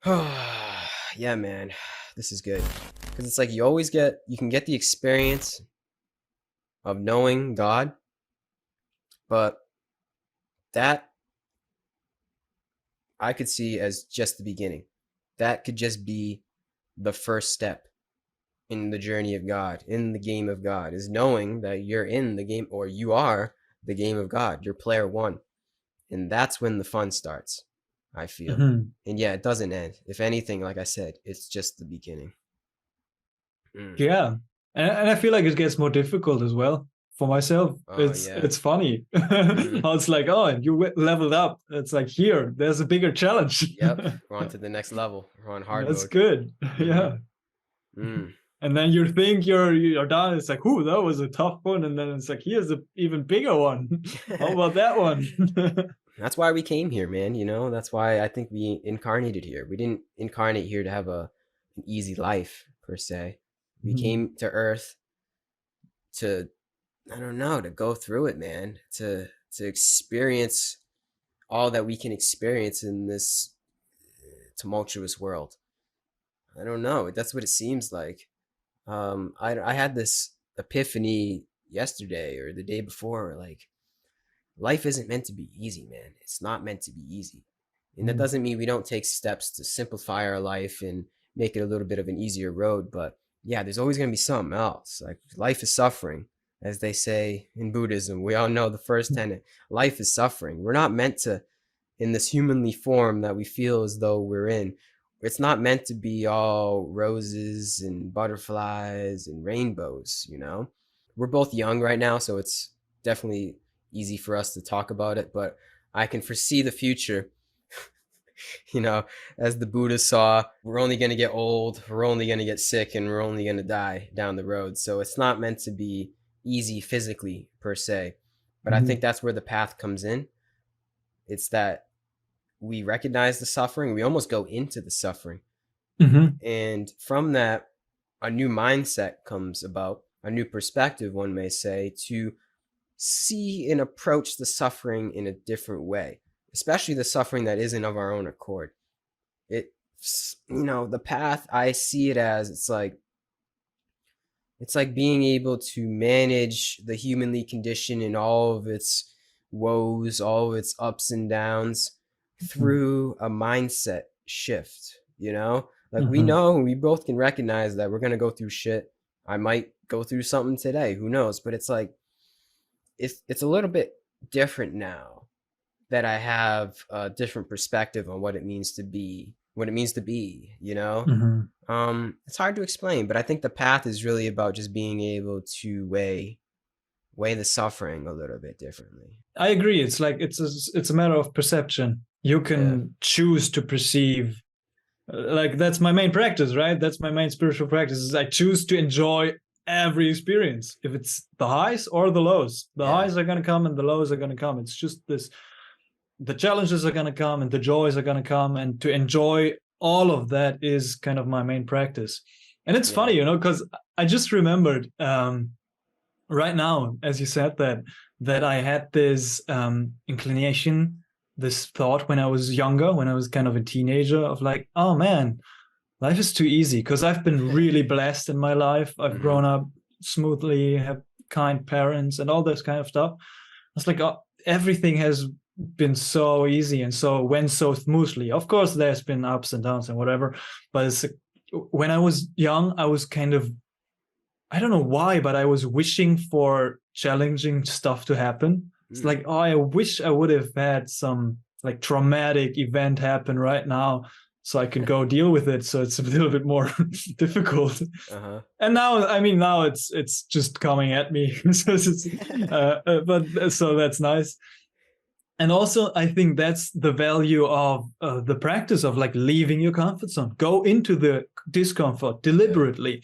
Yeah, man, this is good because it's like you can get the experience of knowing God, but that I could see as just the beginning. That could just be the first step in the journey of God, in the game of God, is knowing that you're in the game or you are the game of God. You're player one. And that's when the fun starts, I feel. Mhm. And yeah, it doesn't end. If anything, like I said, it's just the beginning. Mm. Yeah, and I feel like it gets more difficult as well for myself. Oh, It's yeah. it's funny. Hmm. How it's like, oh, you leveled up. It's like here, there's a bigger challenge. Yep. We're on to the next level. We're on hard That's mode. good. Hmm. Yeah. Mm. And then you think you're done. It's like, ooh, that was a tough one. And then it's like, here's a even bigger one. How about that one? That's why we came here, man. That's why I think we incarnated here. We didn't incarnate here to have an easy life, per se. We Mhm. came to Earth to, I don't know, to go through it, man. To experience all that we can experience in this tumultuous world. I don't know. That's what it seems like. I had this epiphany yesterday or the day before. Like, life isn't meant to be easy, man. It's not meant to be easy. And that Mhm. doesn't mean we don't take steps to simplify our life and make it a little bit of an easier road. But yeah, there's always going to be something else. Like, life is suffering, as they say in Buddhism. We all know the first tenet: life is suffering. We're not meant to, in this humanly form that we feel as though we're in, it's not meant to be all roses and butterflies and rainbows. We're both young right now, so it's definitely easy for us to talk about it, but I can foresee the future. you know as the Buddha saw, we're only going to get old, we're only going to get sick, and we're only going to die down the road. So it's not meant to be easy physically, per se, but I think Mhm. that's where the path comes in. It's that we recognize the suffering, we almost go into the suffering. Mhm. And from that, a new mindset comes about, a new perspective, one may say, to see and approach the suffering in a different way, especially the suffering that isn't of our own accord. The path, I see it as, it's like being able to manage the humanly condition and all of its woes, all of its ups and downs Mhm. through a mindset shift. Like, we Mhm. know, we both can recognize that we're going to go through shit. I might go through something today, who knows? But it's like, it's a little bit different now that I have a different perspective on what it means to be. Mhm. It's hard to explain, but I think the path is really about just being able to weigh the suffering a little bit differently. I agree. It's like it's a matter of perception. You Yeah. can choose to perceive. Like that's my main practice, right? That's my main spiritual practice. Is I choose to enjoy every experience, if it's the highs or the lows. The Yeah. highs are gonna come and the lows are gonna come. It's just this. The challenges are gonna come and the joys are gonna come, and to enjoy all of that is kind of my main practice. And it's funny, Yeah. because I just remembered right now, as you said that I had this inclination, this thought when I was younger, when I was kind of a teenager, of like, oh man, life is too easy, because I've been really blessed in my life. I've Hmm. grown up smoothly, have kind parents, and all this kind of stuff. It's like, everything has been so easy and so went so smoothly. Of course, there's been ups and downs and whatever, but when I was young, I was kind of, I don't know why, but I was wishing for challenging stuff to happen. It's Mm. like, oh, I wish I would have had some like traumatic event happen right now so I could go deal with it. So it's a little bit more difficult. Uh-huh. And now, I mean, now it's just coming at me. But so that's nice. And also, I think that's the value of the practice of like leaving your comfort zone. Go into the discomfort Yeah. deliberately.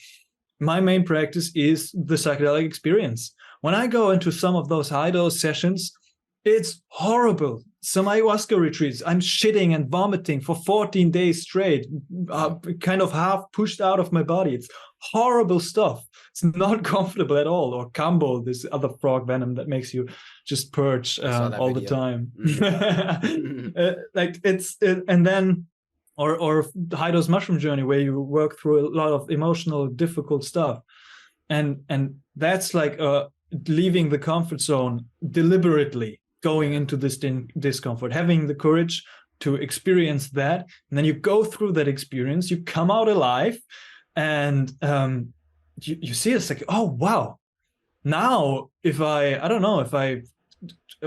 My main practice is the psychedelic experience. When I go into some of those high dose sessions, it's horrible. Some ayahuasca retreats, I'm shitting and vomiting for 14 days straight, Wow. kind of half pushed out of my body. It's horrible stuff. It's not comfortable at all. Or Cambo, this other frog venom that makes you just purge I saw that all the video. time. Mm. And then or high dose mushroom journey where you work through a lot of emotional difficult stuff, and that's like leaving the comfort zone deliberately, going Yeah. into this discomfort, having the courage to experience that, and then you go through that experience, you come out alive, and you see it's like, oh wow, now if I don't know, if I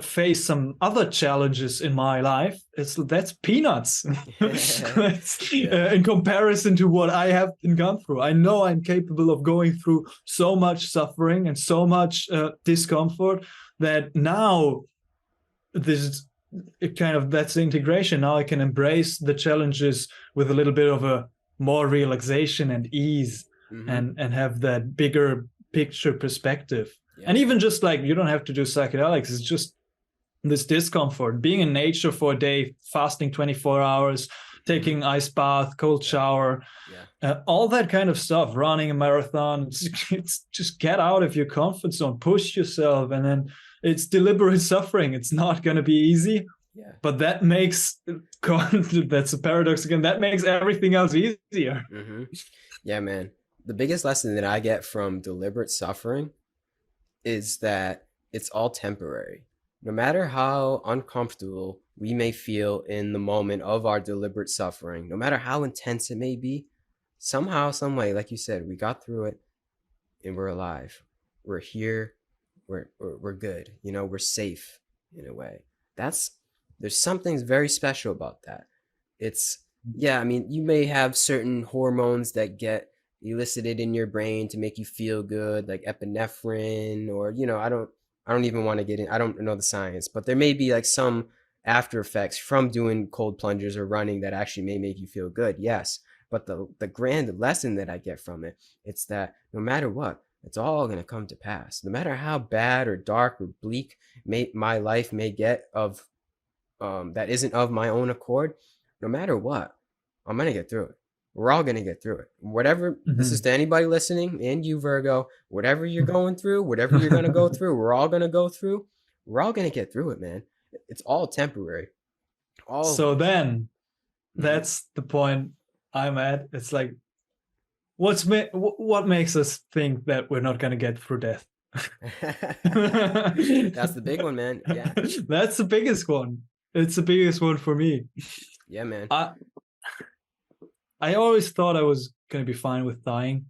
face some other challenges in my life, that's peanuts. That's, Yeah. in comparison to what I have been gone through. I know I'm capable of going through so much suffering and so much discomfort that now this it kind of, that's the integration. Now I can embrace the challenges with a little bit of a more relaxation and ease, Mm-hmm. and have that bigger picture perspective. Yeah, And man. even just like, you don't have to do psychedelics, it's just this discomfort, being in nature for a day, fasting 24 hours, Mm-hmm. taking ice bath, cold Yeah. shower, Yeah. all that kind of stuff, running a marathon. It's just get out of your comfort zone, push yourself, and then it's deliberate suffering. It's not going to be easy, Yeah. but that makes that's a paradox again, that makes everything else easier. Mm-hmm. Yeah, man. The biggest lesson that I get from deliberate suffering is that it's all temporary. No matter how uncomfortable we may feel in the moment of our deliberate suffering, no matter how intense it may be, somehow, some way, like you said, we got through it and we're alive. We're here. We're good. You know, we're safe in a way. That's there's something very special about that. It's yeah, I mean, you may have certain hormones that get elicited in your brain to make you feel good, like epinephrine, or I don't even want to get in. I don't know the science, but there may be like some after effects from doing cold plungers or running that actually may make you feel good. Yes, but the grand lesson that I get from it, it's that no matter what, it's all going to come to pass. No matter how bad or dark or bleak my life may get of that isn't of my own accord, no matter what, I'm gonna get through it. We're all gonna get through it. Whatever, this is Mhm. to anybody listening, and you, Virgo, whatever you're going through, whatever you're gonna go through, we're all gonna go through. We're all gonna get through it, man. It's all temporary. All of So it. then Mm-hmm. that's the point I'm at. It's like, what makes us think that we're not going to get through death? That's the big one, man. Yeah. That's the biggest one. It's the biggest one for me. Yeah, man. I I always thought I was going to be fine with dying.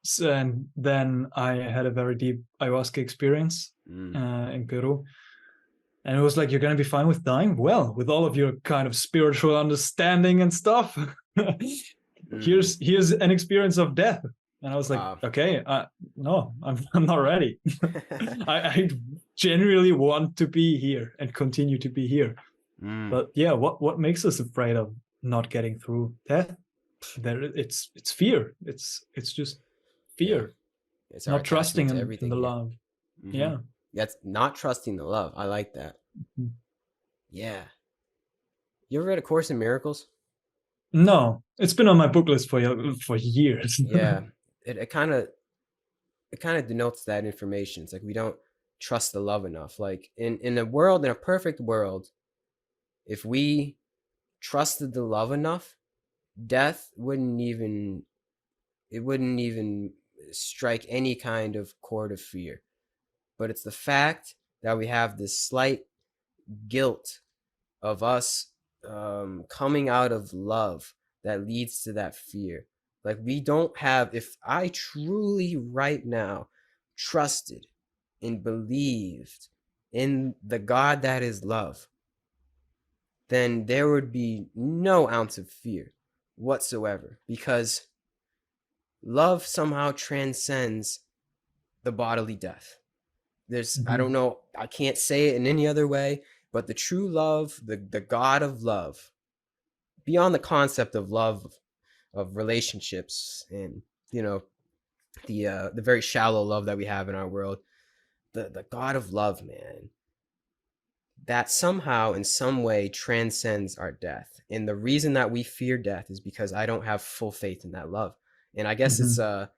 So, and then I had a very deep ayahuasca experience Mm. in Peru. And it was like, you're going to be fine with dying? Well, with all of your kind of spiritual understanding and stuff, Mm-hmm. here's an experience of death. And I was like, Wow. okay, no, I'm not ready. I genuinely want to be here and continue to be here. Mm. But yeah, what makes us afraid of not getting through death? It's fear. It's just Yeah. fear, It's our not attachment trusting to in everything the here. love. Mm-hmm. Yeah. That's not trusting the love. I like that. Yeah. You ever read A Course in Miracles? No, it's been on my book list for years. Yeah. It kind of denotes that information. It's like we don't trust the love enough. Like in a world, in a perfect world, if we trusted the love enough, death wouldn't even strike any kind of chord of fear. But it's the fact that we have this slight guilt of us coming out of love that leads to that fear. Like we don't have, if I truly right now trusted and believed in the God that is love, then there would be no ounce of fear whatsoever because love somehow transcends the bodily death. I don't Mhm. know, I can't say it in any other way, but the true love, the God of love, beyond the concept of love of relationships and you know the very shallow love that we have in our world, the God of love, man, that somehow in some way transcends our death. And the reason that we fear death is because I don't have full faith in that love. And I guess Mhm.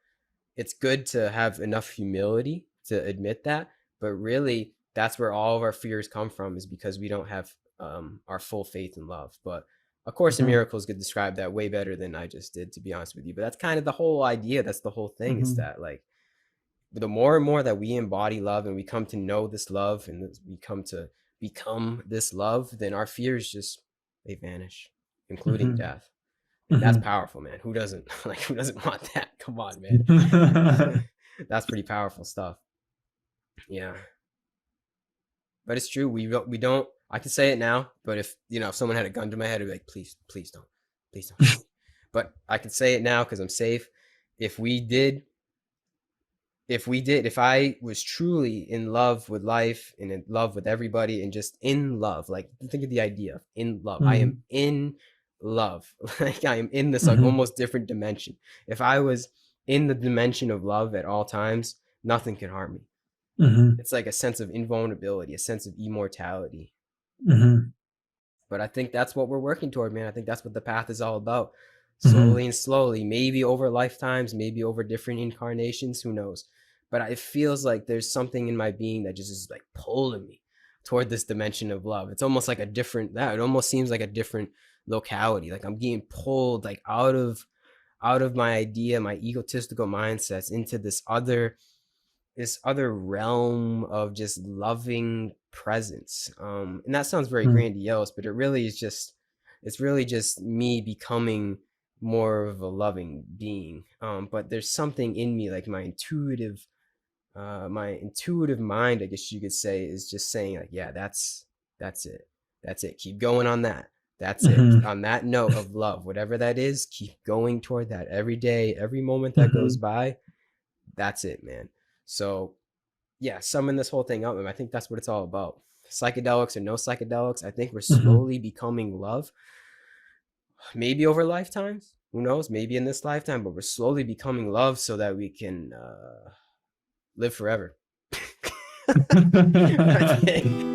it's good to have enough humility to admit that, but really that's where all of our fears come from, is because we don't have our full faith in love. But A Course in Mhm. Miracles could describe that way better than I just did, to be honest with you. But that's kind of the whole idea. That's the whole thing, is Mhm. that like the more and more that we embody love and we come to know this love and we come to become this love, then our fears just, they vanish, including Mhm. death. And that's Mhm. powerful, man. Who doesn't like, who doesn't want that? Come on, man. That's pretty powerful stuff. Yeah. But it's true. We don't. I can say it now, but if if someone had a gun to my head, I'd be like, please don't shoot me. But I can say it now because I'm safe. If we did, if I was truly in love with life and in love with everybody and just in love, like think of the idea of in love. I am Mhm. in love. Like I am in this like Mhm. almost different dimension. If I was in the dimension of love at all times, nothing can harm me. Mhm. It's like a sense of invulnerability, a sense of immortality. Mhm. But I think that's what we're working toward, man. I think that's what the path is all about. Slowly Mhm. and slowly, maybe over lifetimes, maybe over different incarnations, who knows? But it feels like there's something in my being that just is like pulling me toward this dimension of love. It's almost like a different, that it almost seems like a different locality. Like I'm getting pulled like out of my idea, my egotistical mindsets into this other realm of just loving presence. And that sounds very Mhm. grandiose, but it's really just me becoming more of a loving being. But there's something in me, like my intuitive mind, I guess you could say, is just saying like, yeah, that's it. That's it. Keep going on that. That's it. Mhm. On that note of love, whatever that is, keep going toward that every day, every moment that goes Mhm. by. That's it, man. So yeah, summing this whole thing up, and I think that's what it's all about. Psychedelics or no psychedelics, I think we're Mhm. slowly becoming love. Maybe over lifetimes, who knows? Maybe in this lifetime, but we're slowly becoming love so that we can live forever. I think.